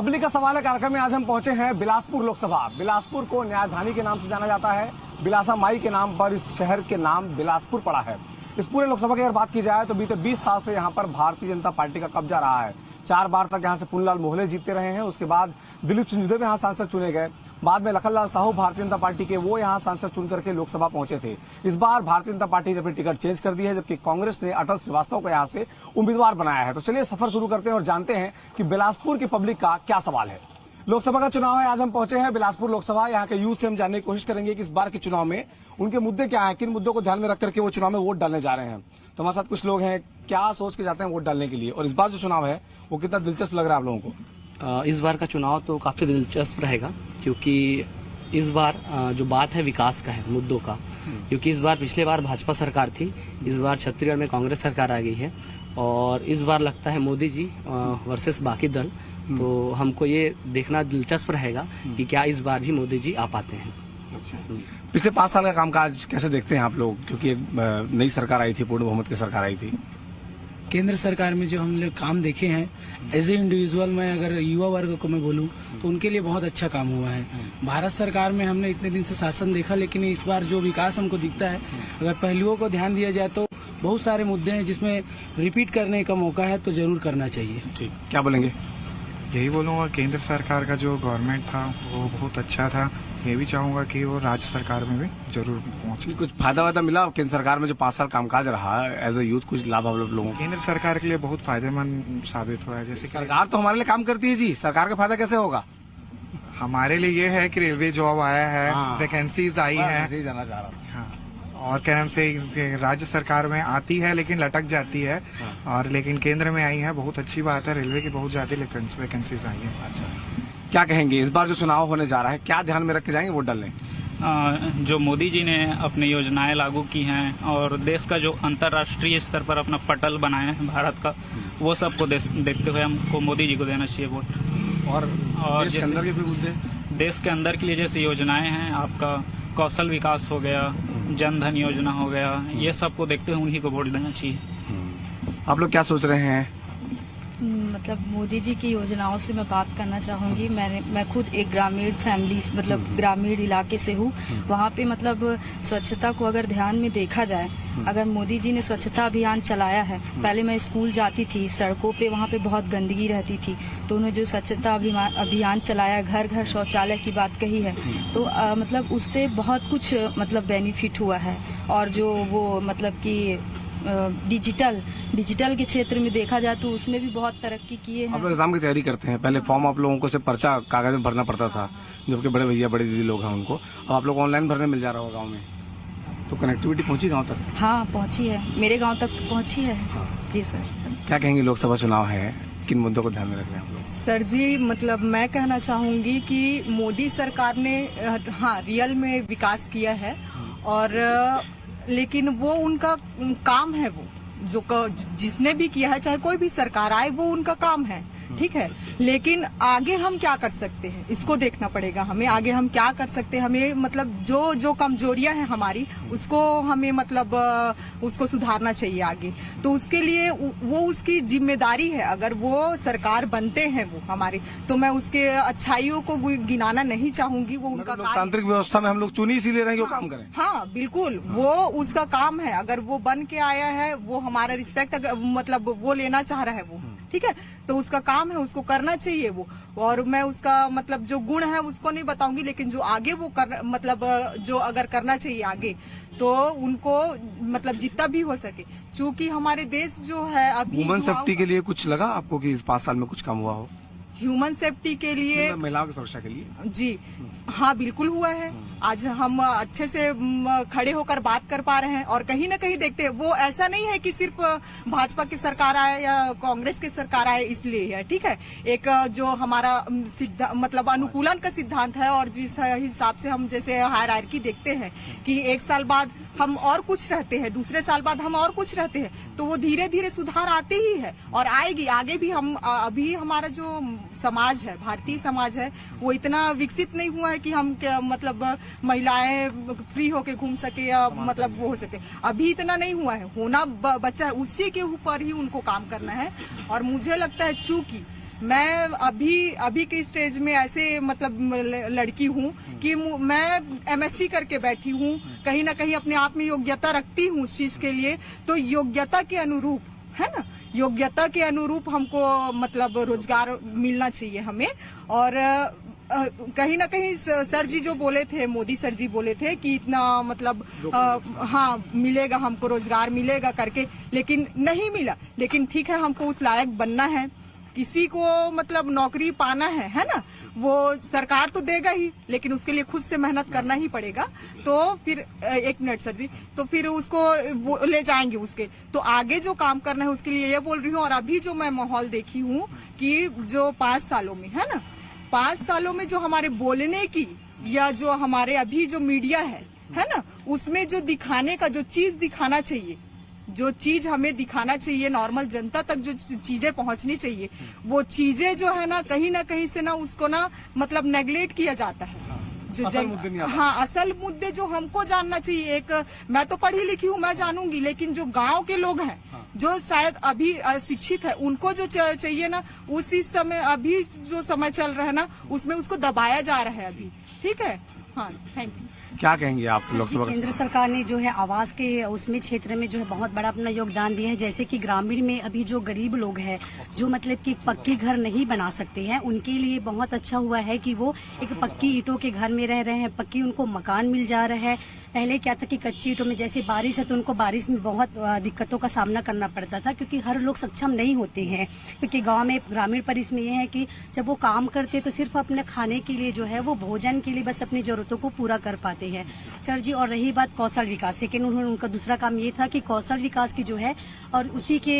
Public का सवाल है कार्यक्रम में आज हम पहुंचे हैं बिलासपुर लोकसभा। बिलासपुर को न्यायधानी के नाम से जाना जाता है। बिलासा माई के नाम पर इस शहर के नाम बिलासपुर पड़ा है। इस पूरे लोकसभा की अगर बात की जाए तो बीते 20 साल से यहाँ पर भारतीय जनता पार्टी का कब्जा रहा है। 4 बार तक यहाँ से पुन्नलाल मोहले जीतते रहे हैं। उसके बाद दिलीप सिंहदेव यहाँ सांसद चुने गए। बाद में लखनलाल साहू भारतीय जनता पार्टी के वो यहाँ सांसद चुन करके लोकसभा पहुंचे थे। इस बार भारतीय जनता पार्टी ने अपनी टिकट चेंज कर दी है, जबकि कांग्रेस ने अटल श्रीवास्तव को यहाँ से उम्मीदवार बनाया है। तो चलिए सफर शुरू करते हैं और जानते हैं कि बिलासपुर की पब्लिक का क्या सवाल है। लोकसभा का चुनाव है, आज हम पहुंचे हैं बिलासपुर लोकसभा। यहाँ के यूथ से हम जानने की कोशिश करेंगे कि इस बार के चुनाव में उनके मुद्दे क्या हैं, किन मुद्दों को ध्यान में रख करके वो चुनाव में वोट डालने जा रहे हैं। तो हमारे साथ कुछ लोग हैं, क्या सोच के जाते हैं वोट डालने के लिए, और इस बार जो चुनाव है वो कितना दिलचस्प लग रहा है आप लोगों को? इस बार का चुनाव तो काफी दिलचस्प रहेगा, क्योंकि इस बार जो बात है विकास का है, मुद्दों का। क्योंकि इस बार पिछले बार भाजपा सरकार थी, इस बार छत्तीसगढ़ में कांग्रेस सरकार आ गई है और इस बार लगता है मोदी जी वर्सेस बाकी दल। तो हमको ये देखना दिलचस्प रहेगा कि क्या इस बार भी मोदी जी आ पाते हैं। पिछले 5 साल का कामकाज कैसे देखते हैं आप लोग, क्योंकि एक नई सरकार आई थी, पूर्ण बहुमत की सरकार आई थी। केंद्र सरकार में जो हम लोग काम देखे हैं, एज ए इंडिविजुअल में अगर युवा वर्ग को मैं बोलूं तो उनके लिए बहुत अच्छा काम हुआ है। भारत सरकार में हमने इतने दिन से शासन देखा, लेकिन इस बार जो विकास हमको दिखता है, अगर पहलुओं को ध्यान दिया जाए तो बहुत सारे मुद्दे हैं जिसमें रिपीट करने का मौका है, तो जरूर करना चाहिए। ठीक, क्या बोलेंगे? यही बोलूँगा, केंद्र सरकार का जो गवर्नमेंट था वो बहुत अच्छा था। ये भी चाहूँगा कि वो राज्य सरकार में भी जरूर पहुँचे। कुछ फायदा वायदा मिला केंद्र सरकार में जो 5 साल कामकाज रहा एज ए यूथ, कुछ लाभ आप लोगों को? केंद्र सरकार के लिए बहुत फायदेमंद साबित हुआ है। जैसे कि सरकार तो हमारे लिए काम करती है जी, सरकार का फायदा कैसे होगा? हमारे लिए ये है कि रेलवे जॉब आया है, हाँ। वैकेंसीज आई है। जाना चाह रहा हूँ। हाँ। और क्या नाम से राज्य सरकार में आती है लेकिन लटक जाती है, और लेकिन केंद्र में आई है, बहुत अच्छी बात है। रेलवे की बहुत ज्यादा वैकेंसीज आई है। अच्छा, क्या कहेंगे इस बार जो चुनाव होने जा रहा है, क्या ध्यान में रख के जाएंगे वोट डालने? जो मोदी जी ने अपनी योजनाएं लागू की हैं और देश का जो अंतर्राष्ट्रीय स्तर पर अपना पटल बनाया है भारत का, वो सब को देखते हुए हमको मोदी जी को देना चाहिए वोट। और देश के अंदर के भी मुद्दे, देश के अंदर के लिए जैसे योजनाएं हैं, आपका कौशल विकास हो गया, जन धन योजना हो गया, ये सब को देखते हुए उन्हीं को वोट देना चाहिए। आप लोग क्या सोच रहे हैं? मतलब मोदी जी की योजनाओं से मैं बात करना चाहूँगी। मैं खुद एक ग्रामीण फैमिली, मतलब ग्रामीण इलाके से हूँ। वहाँ पे मतलब स्वच्छता को अगर ध्यान में देखा जाए, अगर मोदी जी ने स्वच्छता अभियान चलाया है, पहले मैं स्कूल जाती थी, सड़कों पे वहाँ पे बहुत गंदगी रहती थी, तो उन्होंने जो स्वच्छता अभियान चलाया, घर घर शौचालय की बात कही है, तो मतलब उससे बहुत कुछ मतलब बेनिफिट हुआ है। और जो वो मतलब कि डिजिटल के क्षेत्र में देखा जाए तो उसमें भी बहुत तरक्की किए हैं। आप लोग एग्जाम की तैयारी करते हैं, पहले फॉर्म आप लोगों को सिर्फ पर्चा कागज में भरना पड़ता था, जबकि बड़े भैया बड़ी दीदी लोग हैं उनको अब आप लोग ऑनलाइन भरने मिल जा रहा होगा गाँव में। तो कनेक्टिविटी पहुंची गाँव तक? हाँ पहुंची है, मेरे गाँव तक तो पहुंची है। जी सर। क्या कहेंगे, लोकसभा चुनाव है, किन मुद्दों को ध्यान में रख रहे हैं आप लोग? सर जी, मतलब मैं कहना चाहूंगी कि मोदी सरकार ने हाँ रियल में विकास किया है, और लेकिन वो उनका काम है, वो जो जिसने भी किया है, चाहे कोई भी सरकार आए, वो उनका काम है, ठीक है। लेकिन आगे हम क्या कर सकते हैं, इसको देखना पड़ेगा हमें। आगे हम क्या कर सकते हैं, हमें मतलब जो कमजोरियां हैं हमारी, उसको हमें मतलब उसको सुधारना चाहिए आगे। तो उसके लिए वो उसकी जिम्मेदारी है। अगर वो सरकार बनते हैं वो हमारे, तो मैं उसके अच्छाइयों को गिनाना नहीं चाहूंगी। वो उनका लोकतांत्रिक व्यवस्था में हम लोग चुनी इसीलिए रहे कि वो काम करें। हाँ बिल्कुल, वो उसका काम है। अगर वो बन के आया है, वो हमारा रिस्पेक्ट मतलब वो लेना चाह रहा है वो, ठीक है, तो उसका काम है, उसको करना चाहिए वो। और मैं उसका मतलब जो गुण है उसको नहीं बताऊंगी, लेकिन जो आगे वो मतलब जो अगर करना चाहिए आगे, तो उनको मतलब जितना भी हो सके, चूंकि हमारे देश जो है अभी वुमेन सेफ्टी के लिए कुछ लगा आपको कि इस 5 साल में कुछ काम हुआ हो? ह्यूमन सेफ्टी के लिए, महिलाओं की सुरक्षा के लिए? जी हाँ बिल्कुल हुआ है। आज हम अच्छे से खड़े होकर बात कर पा रहे हैं, और कहीं ना कहीं देखते हैं वो ऐसा नहीं है कि सिर्फ भाजपा की सरकार आए या कांग्रेस की सरकार आए इसलिए है, ठीक है। एक जो हमारा मतलब अनुकूलन का सिद्धांत है, और जिस हिसाब से हम जैसे हायरार्की देखते हैं कि एक साल बाद हम और कुछ रहते हैं, दूसरे साल बाद हम और कुछ रहते हैं, तो वो धीरे धीरे सुधार आते ही है और आएगी आगे भी। हम अभी हमारा जो समाज है, भारतीय समाज है, वो इतना विकसित नहीं हुआ है कि हम मतलब महिलाएं फ्री होके घूम सके या मतलब वो हो सके, अभी इतना नहीं हुआ है। होना बचा है, उसी के ऊपर ही उनको काम करना है। और मुझे लगता है चूंकि मैं अभी के स्टेज में ऐसे मतलब लड़की हूँ कि मैं MSc करके बैठी हूँ, कहीं ना कहीं अपने आप में योग्यता रखती हूँ उस चीज के लिए, तो योग्यता के अनुरूप है ना, योग्यता के अनुरूप हमको मतलब रोजगार मिलना चाहिए हमें। और कहीं ना कहीं सर जी जो बोले थे, मोदी सर जी बोले थे कि इतना मतलब हाँ मिलेगा, हमको रोजगार मिलेगा करके, लेकिन नहीं मिला। लेकिन ठीक है, हमको उस लायक बनना है, किसी को मतलब नौकरी पाना है ना, वो सरकार तो देगा ही, लेकिन उसके लिए खुद से मेहनत करना ही पड़ेगा। तो फिर एक मिनट सर जी, तो फिर उसको ले जाएंगे उसके, तो आगे जो काम करना है उसके लिए ये बोल रही हूँ। और अभी जो मैं माहौल देखी हूँ कि जो 5 सालों में है ना, 5 सालों में जो हमारे बोलने की या जो हमारे अभी जो मीडिया है ना, उसमें जो दिखाने का जो चीज दिखाना चाहिए, जो चीज हमें दिखाना चाहिए, नॉर्मल जनता तक जो चीजें पहुंचनी चाहिए, वो चीजें जो है ना कहीं से ना उसको ना मतलब नेग्लेक्ट किया जाता है। जो असल मुद्दे जो हमको जानना चाहिए। एक मैं तो पढ़ी लिखी हूँ, मैं जानूंगी, लेकिन जो गांव के लोग हैं जो शायद अभी अशिक्षित है, उनको जो चाहिए ना, उसी समय अभी जो समय चल रहा है ना, उसमें उसको दबाया जा रहा है अभी। ठीक है, हाँ, थैंक यू। क्या कहेंगे आप लोकसभा? केंद्र सरकार ने जो है आवास के उसमें क्षेत्र में जो है बहुत बड़ा अपना योगदान दिया है। जैसे कि ग्रामीण में अभी जो गरीब लोग हैं, जो मतलब कि पक्के घर नहीं बना सकते हैं, उनके लिए बहुत अच्छा हुआ है कि वो एक पक्की ईंटों के घर में रह रहे हैं, पक्की उनको मकान मिल जा रहा है। पहले क्या था कि कच्ची ईंटों में जैसे बारिश है तो उनको बारिश में बहुत दिक्कतों का सामना करना पड़ता था, क्योंकि हर लोग सक्षम नहीं होते हैं। क्योंकि गांव में ग्रामीण परिवेश में ये है कि जब वो काम करते तो सिर्फ अपने खाने के लिए जो है वो भोजन के लिए बस अपनी जरूरतों को पूरा कर पाते हैं सर जी। और रही बात कौशल विकास, सेकेंड उनका दूसरा काम ये था कि कौशल विकास की जो है, और उसी के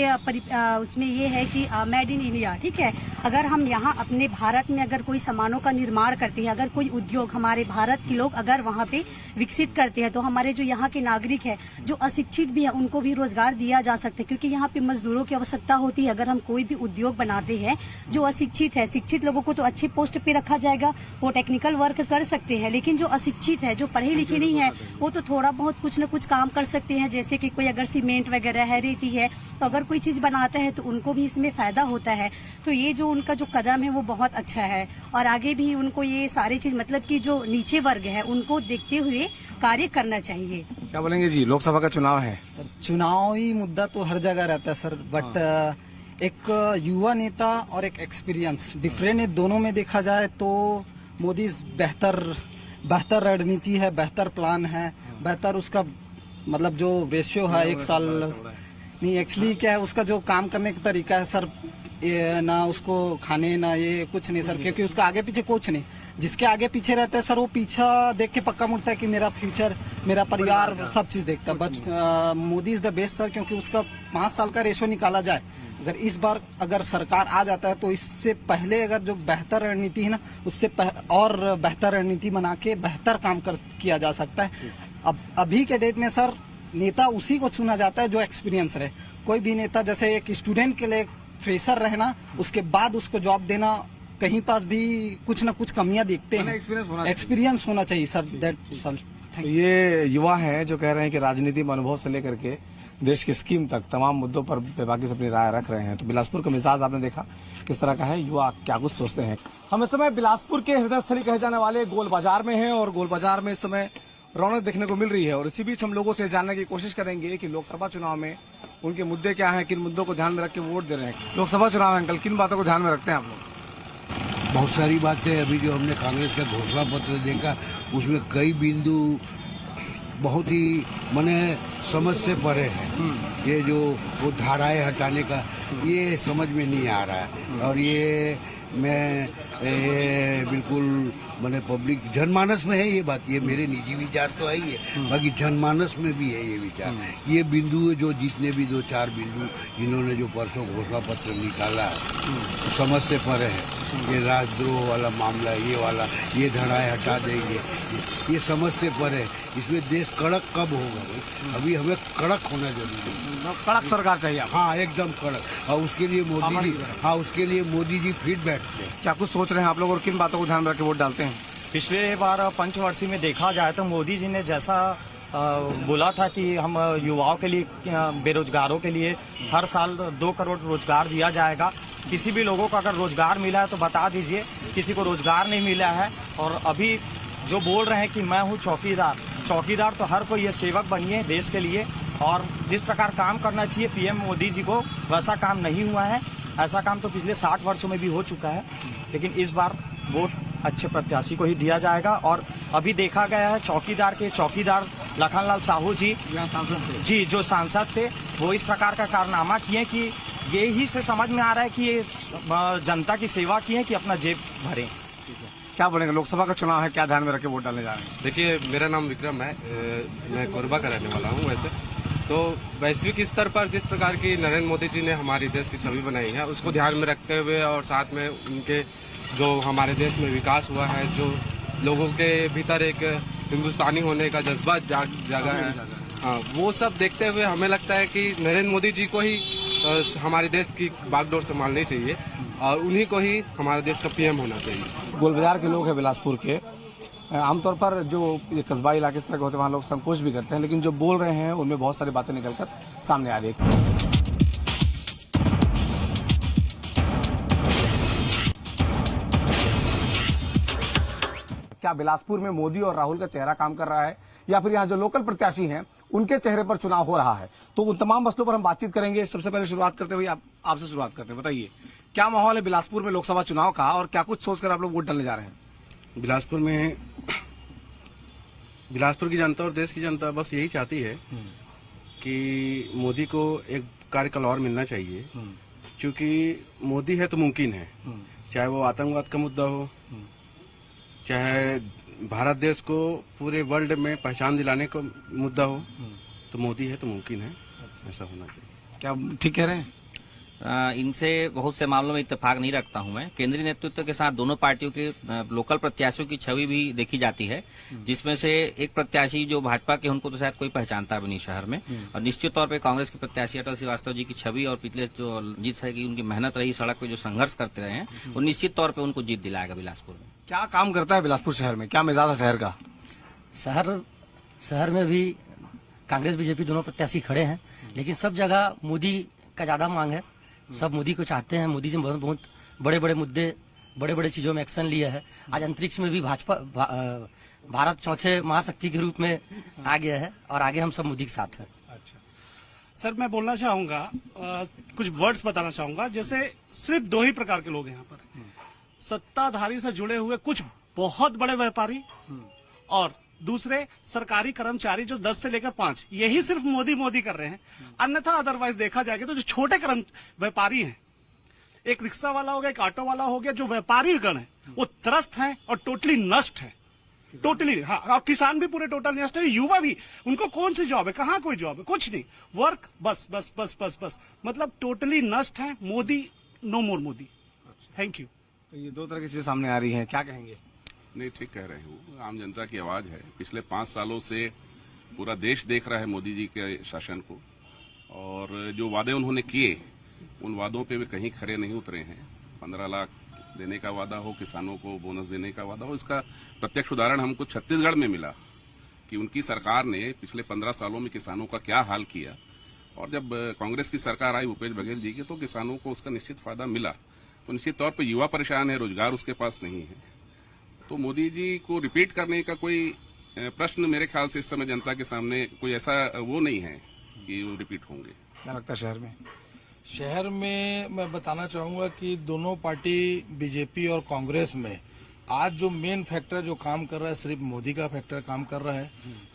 उसमें ये है कि मेड इन इंडिया। ठीक है, अगर हम यहाँ अपने भारत में अगर कोई सामानों का निर्माण करते हैं, अगर कोई उद्योग हमारे भारत के लोग अगर वहाँ पे विकसित करते हैं, तो हमारे जो यहाँ के नागरिक है जो अशिक्षित भी है उनको भी रोजगार दिया जा सकता है, क्योंकि यहाँ पे मजदूरों की आवश्यकता होती है। अगर हम कोई भी उद्योग बनाते हैं जो अशिक्षित है, शिक्षित लोगों को तो अच्छे पोस्ट पे रखा जाएगा, वो टेक्निकल वर्क कर सकते हैं, लेकिन जो अशिक्षित है, जो पढ़े लिखे नहीं है, वो तो थोड़ा बहुत कुछ न कुछ काम कर सकते हैं। जैसे कि कोई अगर सीमेंट वगैरह है, रेती है, तो अगर कोई चीज बनाता है तो उनको भी इसमें फायदा होता है। तो ये जो उनका जो कदम है वो बहुत अच्छा है, और आगे भी उनको ये सारी चीज मतलब कि जो नीचे वर्ग है उनको देखते हुए कार्य करना चाहिए। क्या बोलेंगे जी? लोकसभा का चुनाव है सर, चुनावी मुद्दा तो हर जगह रहता है सर, बट एक युवा नेता और एक एक्सपीरियंस डिफरेंट है। दोनों में देखा जाए तो मोदी बेहतर रणनीति है, बेहतर प्लान है, बेहतर उसका मतलब जो रेशियो है 1 साल नहीं, एक्चुअली क्या है उसका जो काम करने का तरीका है सर, ये ना उसको खाने ना ये कुछ नहीं सर, क्योंकि उसका आगे पीछे कुछ नहीं। जिसके आगे पीछे रहता है सर, वो पीछा देख के पक्का मुड़ता है कि मेरा फ्यूचर, मेरा परिवार, सब चीज देखता है। But Modi is the best sir, क्योंकि उसका 5 साल का रेशो निकाला जाए, अगर इस बार अगर सरकार आ जाता है तो इससे पहले अगर जो बेहतर रणनीति है ना, उससे और बेहतर रणनीति बना के बेहतर काम किया जा सकता है। अब अभी के डेट में सर नेता उसी को चुना जाता है जो एक्सपीरियंस रहे। कोई भी नेता, जैसे एक स्टूडेंट के लिए फ्रेशर रहना, उसके बाद उसको जॉब देना, कहीं पास भी कुछ ना कुछ कमियां देखते हैं, एक्सपीरियंस होना चाहिए सर। दैट सर, ये युवा हैं जो कह रहे हैं कि राजनीति में अनुभव से लेकर के देश की स्कीम तक तमाम मुद्दों पर बेबाकी से अपनी राय रख रहे हैं। तो बिलासपुर का मिजाज आपने देखा किस तरह का है, युवा क्या कुछ सोचते हैं। हम इस समय बिलासपुर के हृदय स्थली कहे जाने वाले गोल बाजार में हैं, और गोल बाजार में इस समय रौनक देखने को मिल रही है। और इसी बीच हम लोगों से जानने की कोशिश करेंगे कि लोकसभा चुनाव में उनके मुद्दे क्या हैं, किन मुद्दों को ध्यान में रख के वोट दे रहे हैं। लोकसभा चुनाव अंकल, किन बातों को ध्यान में रखते हैं आप लोग? बहुत सारी बातें। अभी जो हमने कांग्रेस का घोषणा पत्र देखा, उसमें कई बिंदु बहुत ही मने समझ से परे है। ये जो वो धाराएं हटाने का ये समझ में नहीं आ रहा है, और ये बिल्कुल मैंने पब्लिक जनमानस में है ये बात, ये मेरे निजी विचार तो है ही है, बाकी जनमानस में भी है ये विचार। ये बिंदु जो जितने भी 2-4 बिंदु जिन्होंने जो परसों घोषणा पत्र निकाला तो समझ से परे है। ये राजद्रोह वाला मामला, ये वाला, ये धड़ाएं हटा देंगे, ये समझ से परे। इसमें देश कड़क कब होगा भाई? अभी हमें कड़क होना जरूरी है, कड़क सरकार चाहिए। हाँ, एकदम कड़क। और उसके लिए उसके लिए मोदी जी फिट बैठते हैं। क्या कुछ सोच रहे हैं आप लोग, और किन बातों को ध्यान में रख के वोट डालते हैं? पिछले बार पंचवर्षीय में देखा जाए तो मोदी जी ने जैसा बोला था कि हम युवाओं के लिए, बेरोजगारों के लिए हर साल 2 करोड़ रोजगार दिया जाएगा, किसी भी लोगों को अगर रोजगार मिला है तो बता दीजिए, किसी को रोजगार नहीं मिला है। और अभी जो बोल रहे हैं कि मैं हूँ चौकीदार तो हर कोई ये सेवक बनिए देश के लिए। और जिस प्रकार काम करना चाहिए पीएम मोदी जी को, वैसा काम नहीं हुआ है। ऐसा काम तो पिछले 60 वर्षों में भी हो चुका है, लेकिन इस बार वोट अच्छे प्रत्याशी को ही दिया जाएगा। और अभी देखा गया है चौकीदार लखनलाल साहू जी जो सांसद थे, वो इस प्रकार का कारनामा किए कि ये ही से समझ में आ रहा है कि ये जनता की सेवा की है कि अपना जेब भरें। क्या बोलेंगे, लोकसभा का चुनाव है, क्या ध्यान में रख के वोट डालने जा रहे हैं? देखिए, मेरा नाम विक्रम है, मैं कोरबा का रहने वाला हूँ। वैसे तो वैश्विक स्तर पर जिस प्रकार की नरेंद्र मोदी जी ने हमारी देश की छवि बनाई है, उसको ध्यान में रखते हुए और साथ में उनके जो हमारे देश में विकास हुआ है, जो लोगों के भीतर एक हिंदुस्तानी होने का जज्बा जागा है, हाँ, वो सब देखते हुए हमें लगता है कि नरेंद्र मोदी जी को ही हमारे देश की बागडोर संभालनी चाहिए और उन्हीं को ही हमारे देश का पीएम होना चाहिए। गोलबाजार के लोग हैं बिलासपुर के, आमतौर पर जो ये कस्बा इलाके इस तरह के होते हैं वहाँ लोग संकोच भी करते हैं, लेकिन जो बोल रहे हैं उनमें बहुत सारी बातें निकलकर सामने आ रही है। क्या बिलासपुर में मोदी और राहुल का चेहरा काम कर रहा है, या फिर यहाँ जो लोकल प्रत्याशी हैं उनके चेहरे पर चुनाव हो रहा है? तो उन तमाम मसलों पर हम बातचीत करेंगे। सबसे पहले शुरुआत करते हुए आपसे शुरुआत करते हैं, बताइए क्या माहौल है बिलासपुर में लोकसभा चुनाव का, और क्या कुछ सोचकर आप लोग वोट डालने जा रहे हैं? बिलासपुर की जनता और देश की जनता बस यही चाहती है कि मोदी को एक कार्यकाल और मिलना चाहिए, क्योंकि मोदी है तो मुमकिन है, चाहे वो आतंकवाद का मुद्दा हो, चाहे भारत देश को पूरे वर्ल्ड में पहचान दिलाने का मुद्दा हो, तो मोदी है तो मुमकिन है, ऐसा होना चाहिए। क्या ठीक कह रहे हैं? इनसे बहुत से मामलों में इत्तेफाक नहीं रखता हूं मैं। केंद्रीय नेतृत्व के साथ दोनों पार्टियों के लोकल प्रत्याशियों की छवि भी देखी जाती है, जिसमें से एक प्रत्याशी जो भाजपा के, उनको तो शायद कोई पहचानता भी नहीं शहर में, और निश्चित तौर पे कांग्रेस के प्रत्याशी अटल श्रीवास्तव जी की छवि और पिछले जो जीत है कि उनकी मेहनत रही, सड़क पे जो संघर्ष करते रहे हैं, वो निश्चित तौर पर उनको जीत दिलाएगा बिलासपुर में। क्या काम करता है बिलासपुर शहर में, क्या मिजाज है शहर का? शहर में भी कांग्रेस बीजेपी दोनों प्रत्याशी खड़े हैं, लेकिन सब जगह मोदी का ज्यादा मांग है। सब मोदी को चाहते हैं। मोदी जी ने बहुत बड़े बड़े मुद्दे, बड़े बड़े चीजों में एक्शन लिया है। आज अंतरिक्ष में भी भारत चौथे महाशक्ति के रूप में आ गया है, और आगे हम सब मोदी के साथ हैं। अच्छा सर, मैं बोलना चाहूंगा, कुछ वर्ड्स बताना चाहूंगा। जैसे सिर्फ दो ही प्रकार के लोग हैं यहाँ पर, सत्ताधारी से जुड़े हुए कुछ बहुत बड़े व्यापारी और दूसरे सरकारी कर्मचारी जो 10 से लेकर 5, यही सिर्फ मोदी कर रहे हैं। अन्यथा अदरवाइज देखा जाएगा तो जो छोटे व्यापारी हैं, एक रिक्शा वाला हो गया, एक ऑटो वाला हो गया, जो व्यापारी गण है वो त्रस्त हैं और टोटली नष्ट है, टोटली। हाँ, और किसान भी पूरे टोटल नष्ट है, युवा भी, उनको कौन सी जॉब है, कहाँ कोई जॉब है, कुछ नहीं, वर्क बस बस बस बस बस, मतलब टोटली नष्ट है। Modi, no more Modi. Thank you. तो ये दो तरह की चीजें सामने आ रही हैं, क्या कहेंगे? नहीं, ठीक कह रहे हो, आम जनता की आवाज है। पिछले 5 सालों से पूरा देश देख रहा है मोदी जी के शासन को, और जो वादे उन्होंने किए उन वादों पे वे कहीं खरे नहीं उतरे हैं। 15 लाख देने का वादा हो, किसानों को बोनस देने का वादा हो, इसका प्रत्यक्ष उदाहरण हमको छत्तीसगढ़ में मिला कि उनकी सरकार ने पिछले 15 सालों में किसानों का क्या हाल किया। और जब कांग्रेस की सरकार आई भूपेश बघेल जी की, तो किसानों को उसका निश्चित फायदा मिला। तो निश्चित तौर पर युवा परेशान है, रोजगार उसके पास नहीं है, तो मोदी जी को रिपीट करने का कोई प्रश्न मेरे ख्याल से इस समय जनता के सामने कोई ऐसा वो नहीं है कि वो रिपीट होंगे। क्या लगता है शहर में? शहर में मैं बताना चाहूंगा कि दोनों पार्टी बीजेपी और कांग्रेस में आज जो मेन फैक्टर जो काम कर रहा है, सिर्फ मोदी का फैक्टर काम कर रहा है।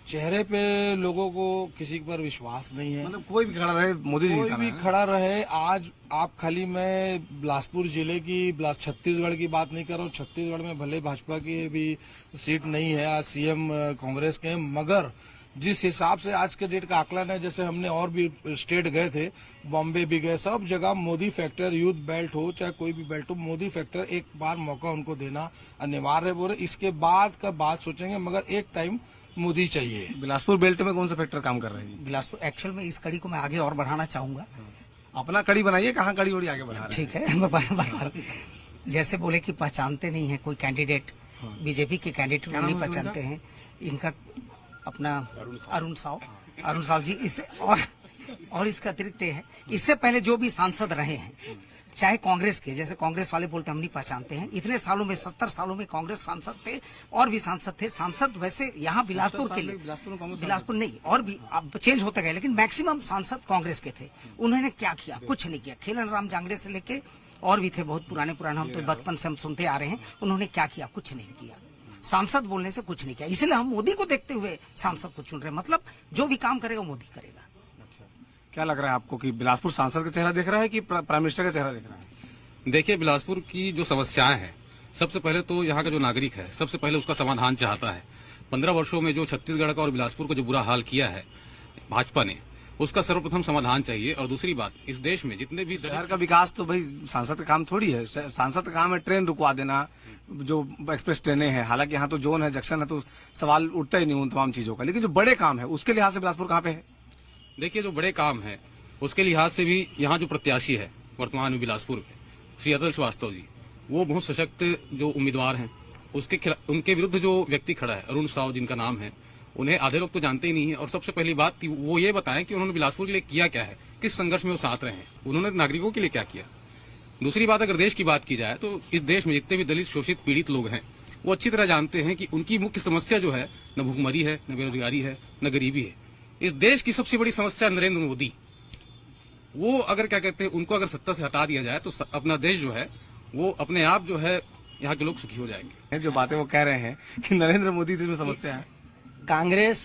चेहरे पे लोगों को किसी पर विश्वास नहीं है, मतलब कोई भी खड़ा रहे, मोदी जी कोई भी खड़ा रहे। आज आप खाली, मैं बिलासपुर जिले की, छत्तीसगढ़ की बात नहीं कर रहा हूँ। छत्तीसगढ़ में भले भाजपा की भी सीट नहीं है, आज सीएम कांग्रेस के, मगर जिस हिसाब से आज के डेट का आकलन है, जैसे हमने और भी स्टेट गए थे, बॉम्बे भी गए, सब जगह मोदी फैक्टर, यूथ बेल्ट हो चाहे कोई भी बेल्ट हो, मोदी फैक्टर, एक बार मौका उनको देना अनिवार्य बोले। इसके बाद का बात सोचेंगे, मगर एक टाइम मोदी चाहिए। बिलासपुर बेल्ट में कौन सा फैक्टर काम कर रहे हैं? बिलासपुर एक्चुअल में इस कड़ी को मैं आगे और बढ़ाना चाहूंगा। अपना कड़ी बनाइए, कहाँ कड़ी उड़ी आगे बढ़ा रहे हैं? ठीक है, मैं बता जैसे बोले कि पहचानते नहीं है कोई कैंडिडेट, बीजेपी के कैंडिडेट नहीं पहचानते हैं। इनका अपना अरुण साव जी, इससे और और इसका अतिरिक्त ये है, इससे पहले जो भी सांसद रहे हैं, चाहे कांग्रेस के, जैसे कांग्रेस वाले बोलते हम नहीं पहचानते हैं, इतने सालों में 70 सालों में कांग्रेस सांसद थे और भी सांसद थे। सांसद वैसे यहाँ बिलासपुर के लिए, बिलासपुर नहीं और भी अब चेंज होते गए, लेकिन मैक्सिमम सांसद कांग्रेस के थे। उन्होंने क्या किया? कुछ नहीं किया। खेलन राम जांगड़े से लेके और भी थे बहुत पुराने, हम तो बचपन से हम सुनते आ रहे हैं। उन्होंने क्या किया? कुछ नहीं किया। सांसद बोलने से कुछ नहीं किया, इसलिए हम मोदी को देखते हुए सांसद को चुन रहे हैं। मतलब जो भी काम करेगा मोदी करेगा। क्या लग रहा है आपको कि बिलासपुर सांसद का चेहरा दिख रहा है कि प्राइम मिनिस्टर का चेहरा दिख रहा है? देखिए, बिलासपुर की जो समस्याएं हैं, सबसे पहले तो यहाँ का जो नागरिक है सबसे पहले उसका समाधान चाहता है। 15 वर्षों में जो छत्तीसगढ़ का और बिलासपुर का जो बुरा हाल किया है भाजपा ने, उसका सर्वप्रथम समाधान चाहिए। और दूसरी बात, इस देश में जितने भी शहर का विकास तो भाई सांसद का काम थोड़ी है। सांसद का काम है ट्रेन रुकवा देना, जो एक्सप्रेस ट्रेनें हैं। हालांकि यहाँ तो जोन है, जंक्शन है, तो सवाल उठता ही नहीं उन तमाम चीजों का। लेकिन जो बड़े काम है उसके लिहाज से बिलासपुर कहाँ पे है? देखिए, जो बड़े काम है उसके लिहाज से भी यहाँ जो प्रत्याशी है वर्तमान में बिलासपुर में, श्री अटल श्रीवास्तव जी, वो बहुत सशक्त जो उम्मीदवार हैं। उनके विरुद्ध जो व्यक्ति खड़ा है, अरुण साव जिनका नाम है, उन्हें आधे लोग तो जानते ही नहीं है। और सबसे पहली बात वो ये बताएं कि उन्होंने बिलासपुर के लिए किया क्या है, किस संघर्ष में वो साथ रहे हैं, उन्होंने नागरिकों के लिए क्या किया। दूसरी बात, अगर देश की बात की जाए तो इस देश में जितने भी दलित, शोषित, पीड़ित लोग हैं, वो अच्छी तरह जानते हैं कि उनकी मुख्य समस्या जो है न भूखमरी है, न बेरोजगारी है, न गरीबी है। इस देश की सबसे बड़ी समस्या नरेंद्र मोदी, वो अगर क्या कहते हैं, उनको अगर सत्ता से हटा दिया जाए तो अपना देश जो है वो अपने आप जो है यहाँ के लोग सुखी हो जाएंगे। जो बातें वो कह रहे हैं कि नरेंद्र मोदी देश में समस्या है। कांग्रेस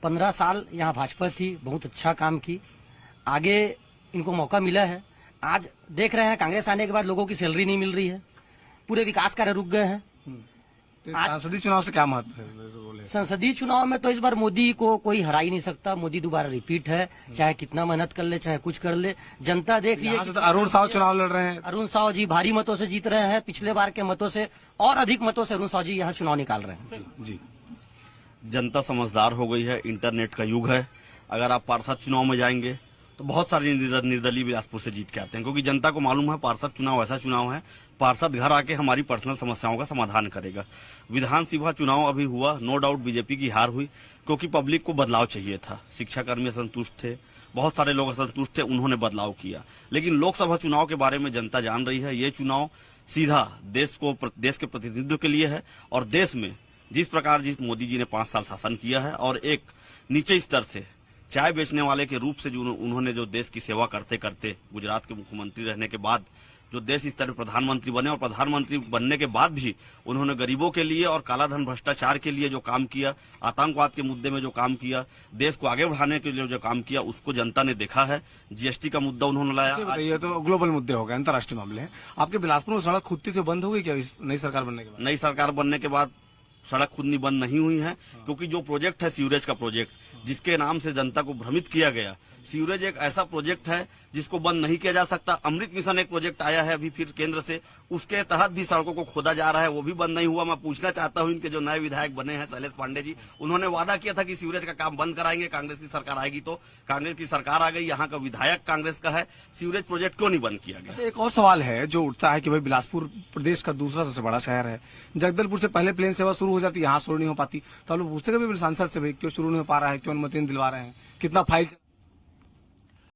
15 साल यहाँ भाजपा थी, बहुत अच्छा काम की, आगे इनको मौका मिला है। आज देख रहे हैं कांग्रेस आने के बाद लोगों की सैलरी नहीं मिल रही है, पूरे विकास कार्य रुक गए हैं। संसदीय चुनाव से क्या महत्व है? संसदीय चुनाव में तो इस बार मोदी को कोई हरा ही नहीं सकता। मोदी दोबारा रिपीट है, चाहे कितना मेहनत कर ले, चाहे कुछ कर ले, जनता देख रही है। तो अरुण साव चुनाव लड़ रहे हैं। अरुण साव जी भारी मतों से जीत रहे हैं, पिछले बार के मतों से और अधिक मतों से अरुण साव जी यहाँ चुनाव निकाल रहे हैं। जी, जनता समझदार हो गई है, इंटरनेट का युग है। अगर आप पार्षद चुनाव में जाएंगे तो बहुत सारे निर्दलीय बिलासपुर से जीत के आते हैं, क्योंकि जनता को मालूम है पार्षद चुनाव ऐसा चुनाव है, पार्षद घर आके हमारी पर्सनल समस्याओं का समाधान करेगा। विधानसभा चुनाव अभी हुआ, नो डाउट बीजेपी की हार हुई, क्योंकि पब्लिक को बदलाव चाहिए था। शिक्षाकर्मी असंतुष्ट थे, बहुत सारे लोग असंतुष्ट थे, उन्होंने बदलाव किया। लेकिन लोकसभा चुनाव के बारे में जनता जान रही है, ये चुनाव सीधा देश के प्रतिनिधित्व के लिए है। और देश में जिस प्रकार मोदी जी ने 5 साल शासन किया है और एक नीचे स्तर से चाय बेचने वाले के रूप से जो उन्होंने जो देश की सेवा करते करते गुजरात के मुख्यमंत्री रहने के बाद जो देश स्तर पर प्रधानमंत्री बने, और प्रधानमंत्री बनने के बाद भी उन्होंने गरीबों के लिए और कालाधन भ्रष्टाचार के लिए जो काम किया, आतंकवाद के मुद्दे में जो काम किया, देश को आगे बढ़ाने के लिए जो काम किया, उसको जनता ने देखा है। जीएसटी का मुद्दा उन्होंने लाया। ये तो ग्लोबल मुद्दे हो गए, अंतर्राष्ट्रीय मामले हैं। आपके बिलासपुर में सड़क खुदती से बंद हो गई क्या इस नई सरकार बनने के बाद? नई सरकार बनने के बाद सड़क खुद बंद नहीं हुई है, क्योंकि जो प्रोजेक्ट है सीवरेज का प्रोजेक्ट, जिसके नाम से जनता को भ्रमित किया गया, सीवरेज एक ऐसा प्रोजेक्ट है जिसको बंद नहीं किया जा सकता। अमृत मिशन एक प्रोजेक्ट आया है अभी फिर केंद्र से, उसके तहत भी सड़कों को खोदा जा रहा है, वो भी बंद नहीं हुआ। मैं पूछना चाहता हूं, इनके जो नए विधायक बने हैं शैलेश पांडे जी, उन्होंने वादा किया था कि सीवरेज का काम बंद कराएंगे, कांग्रेस की सरकार आएगी तो। कांग्रेस की सरकार आ गई, यहाँ का विधायक कांग्रेस का है, सीवरेज प्रोजेक्ट क्यों नहीं बंद किया गया? एक और सवाल है जो उठता है कि भाई बिलासपुर प्रदेश का दूसरा सबसे बड़ा शहर है, जगदलपुर से पहले प्लेन सेवा शुरू हो जाती है, यहाँ शुरू नहीं हो पाती। तो आप लोग पूछते कभी सांसद से भाई क्यों शुरू नहीं हो पा रहा है, क्यों अनुमति नहीं दिलवा रहे हैं, कितना फाइल